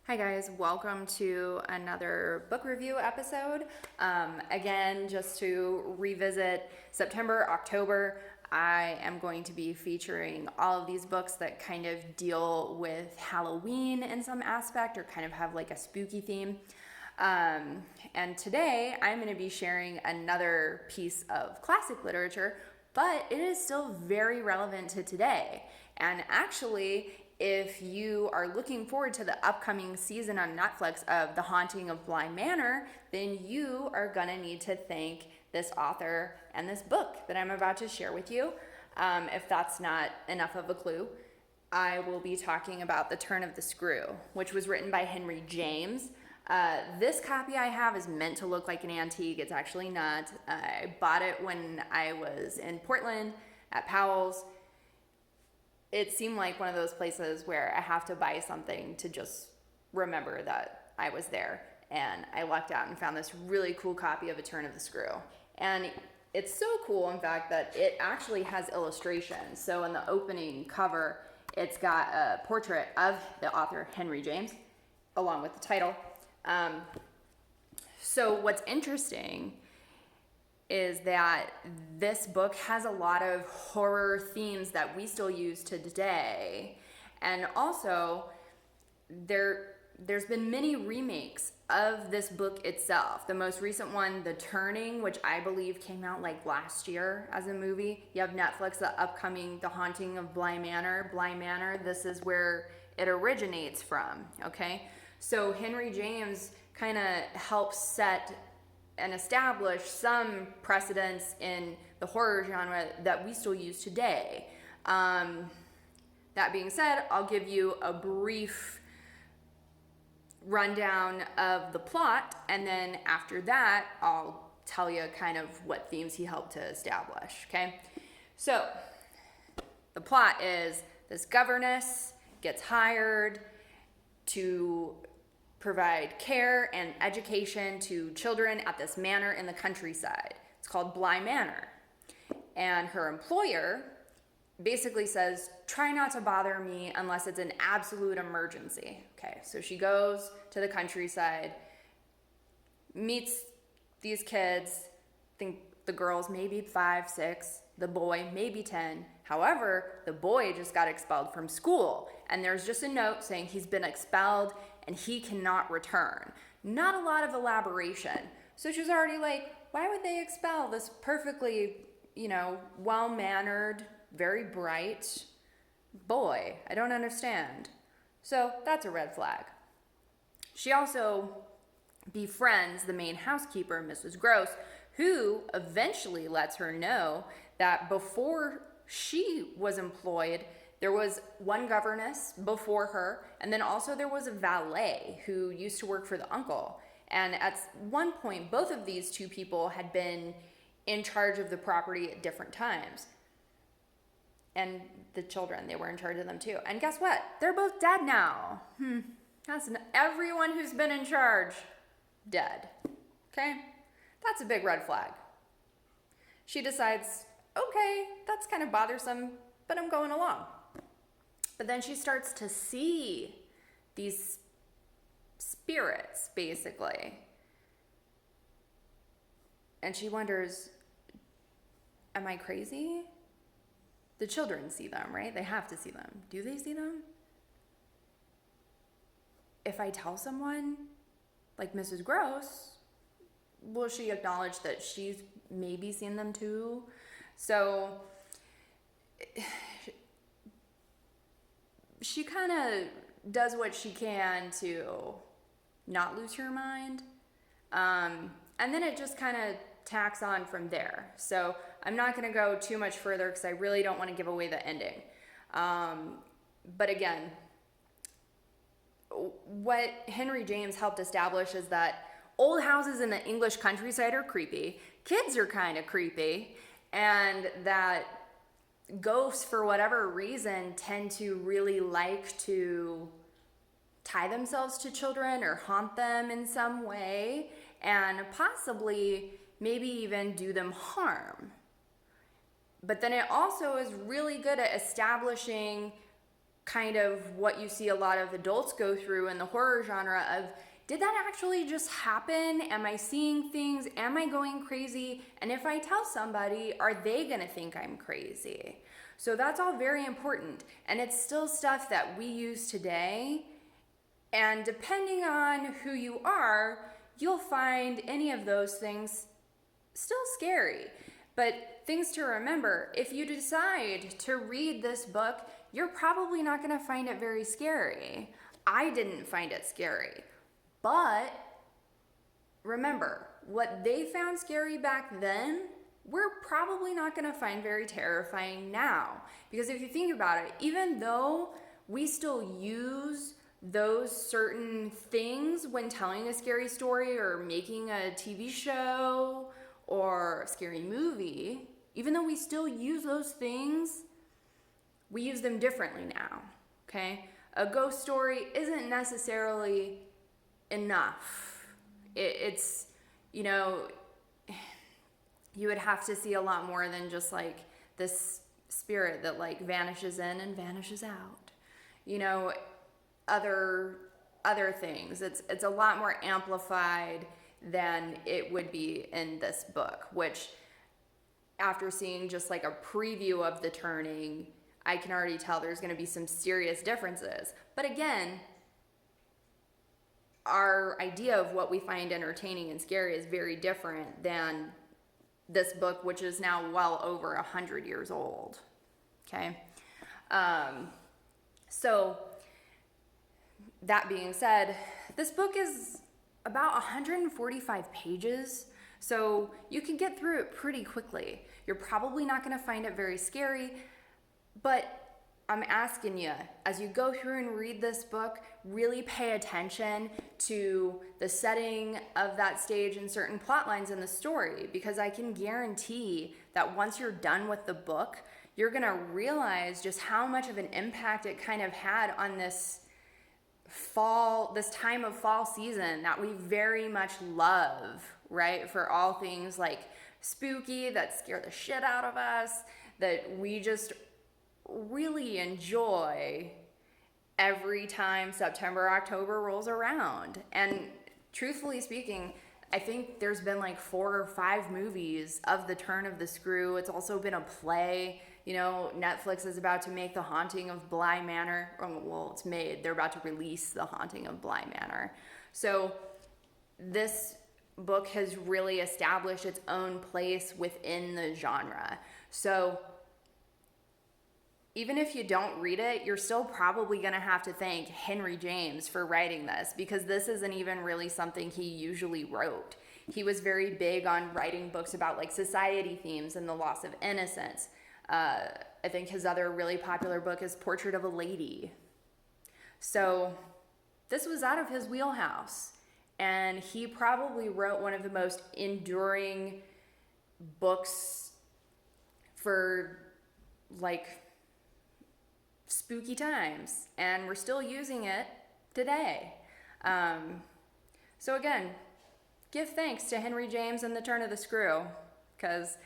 Hi guys, welcome to another book review episode. Again, just to revisit September, October, I am going to be featuring all of these books that kind of deal with Halloween in some aspect or kind of have like a spooky theme. And today I'm going to be sharing another piece of classic literature, but it is still very relevant to today. And actually, if you are looking forward to the upcoming season on Netflix of The Haunting of Bly Manor, then you are going to need to thank this author and this book that I'm about to share with you. If that's not enough of a clue, I will be talking about The Turn of the Screw, which was written by Henry James. This copy I have is meant to look like an antique. It's actually not. I bought it when I was in Portland at Powell's. It seemed like one of those places where I have to buy something to just remember that I was there. And I lucked out and found this really cool copy of A Turn of the Screw. And it's so cool, in fact, that it actually has illustrations. So in the opening cover, it's got a portrait of the author, Henry James, along with the title. So what's interesting is that this book has a lot of horror themes that we still use to today. And also, there's been many remakes of this book itself. The most recent one, The Turning, which I believe came out like last year as a movie. You have Netflix, the upcoming The Haunting of Bly Manor. Bly Manor, this is where it originates from, okay? So Henry James kind of helps set and establish some precedents in the horror genre that we still use today. That being said, I'll give you a brief rundown of the plot, and then after that, I'll tell you kind of what themes he helped to establish, okay? So, the plot is this governess gets hired to provide care and education to children at this manor in the countryside. It's called Bly Manor. And her employer basically says, try not to bother me unless it's an absolute emergency. Okay, so she goes to the countryside, meets these kids, I think the girl's maybe 5, 6, the boy maybe 10. However, the boy just got expelled from school, and there's just a note saying he's been expelled and he cannot return. Not a lot of elaboration. So she's already like, why would they expel this perfectly, well-mannered, very bright boy? I don't understand. So that's a red flag. She also befriends the main housekeeper, Mrs. Gross, who eventually lets her know that before she was employed, there was one governess before her, and then also there was a valet who used to work for the uncle. And at one point, both of these two people had been in charge of the property at different times. And the children, they were in charge of them too. And guess what? They're both dead now. Everyone who's been in charge, dead. Okay? That's a big red flag. She decides, okay, that's kind of bothersome, but I'm going along. But then she starts to see these spirits, basically. And she wonders, am I crazy? The children see them, right? They have to see them. Do they see them? If I tell someone, like Mrs. Gross, will she acknowledge that she's maybe seen them too? So she kind of does what she can to not lose her mind. And then it just kind of tacks on from there. So I'm not going to go too much further because I really don't want to give away the ending. But again, what Henry James helped establish is that old houses in the English countryside are creepy, kids are kind of creepy, and that ghosts, for whatever reason, tend to really like to tie themselves to children or haunt them in some way, and possibly maybe even do them harm. But then it also is really good at establishing kind of what you see a lot of adults go through in the horror genre of, did that actually just happen? Am I seeing things? Am I going crazy? And if I tell somebody, are they gonna think I'm crazy? So that's all very important. And it's still stuff that we use today. And depending on who you are, you'll find any of those things still scary. But things to remember, if you decide to read this book, you're probably not going to find it very scary. I didn't find it scary. But remember, what they found scary back then, we're probably not going to find very terrifying now. Because if you think about it, even though we still use those certain things when telling a scary story or making a TV show or a scary movie, even though we still use those things, we use them differently now, okay? A ghost story isn't necessarily enough. It's, you know, you would have to see a lot more than just like this spirit that like vanishes in and vanishes out. You know, other things. It's a lot more amplified than it would be in this book, which after seeing just like a preview of The Turning, I can already tell there's going to be some serious differences. But again, our idea of what we find entertaining and scary is very different than this book, which is now well over 100 years old. Okay? So, that being said, this book is about 145 pages, so you can get through it pretty quickly. You're probably not going to find it very scary, but I'm asking you, as you go through and read this book, really pay attention to the setting of that stage and certain plot lines in the story, because I can guarantee that once you're done with the book, you're going to realize just how much of an impact it kind of had on this time of fall season that we very much love, right? For all things like spooky that scare the shit out of us, that we just really enjoy every time September, October rolls around. And truthfully speaking, I think there's been like 4 or 5 movies of The Turn of the Screw. It's also been a play. You know, Netflix is about to make The Haunting of Bly Manor. Well, it's made. They're about to release The Haunting of Bly Manor. So this book has really established its own place within the genre. So even if you don't read it, you're still probably going to have to thank Henry James for writing this, because this isn't even really something he usually wrote. He was very big on writing books about like society themes and the loss of innocence. I think his other really popular book is Portrait of a Lady. So this was out of his wheelhouse, and he probably wrote one of the most enduring books for like spooky times, and we're still using it today. So again, give thanks to Henry James and The Turn of the Screw, because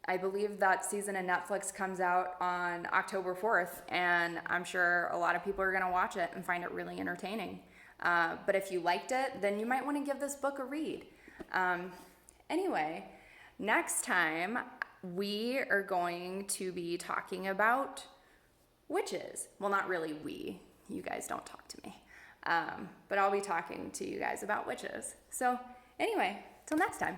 I believe that season of Netflix comes out on October 4th, and I'm sure a lot of people are going to watch it and find it really entertaining. But if you liked it, then you might want to give this book a read. Anyway, next time we are going to be talking about witches. Well, not really we. You guys don't talk to me. But I'll be talking to you guys about witches. So anyway, till next time.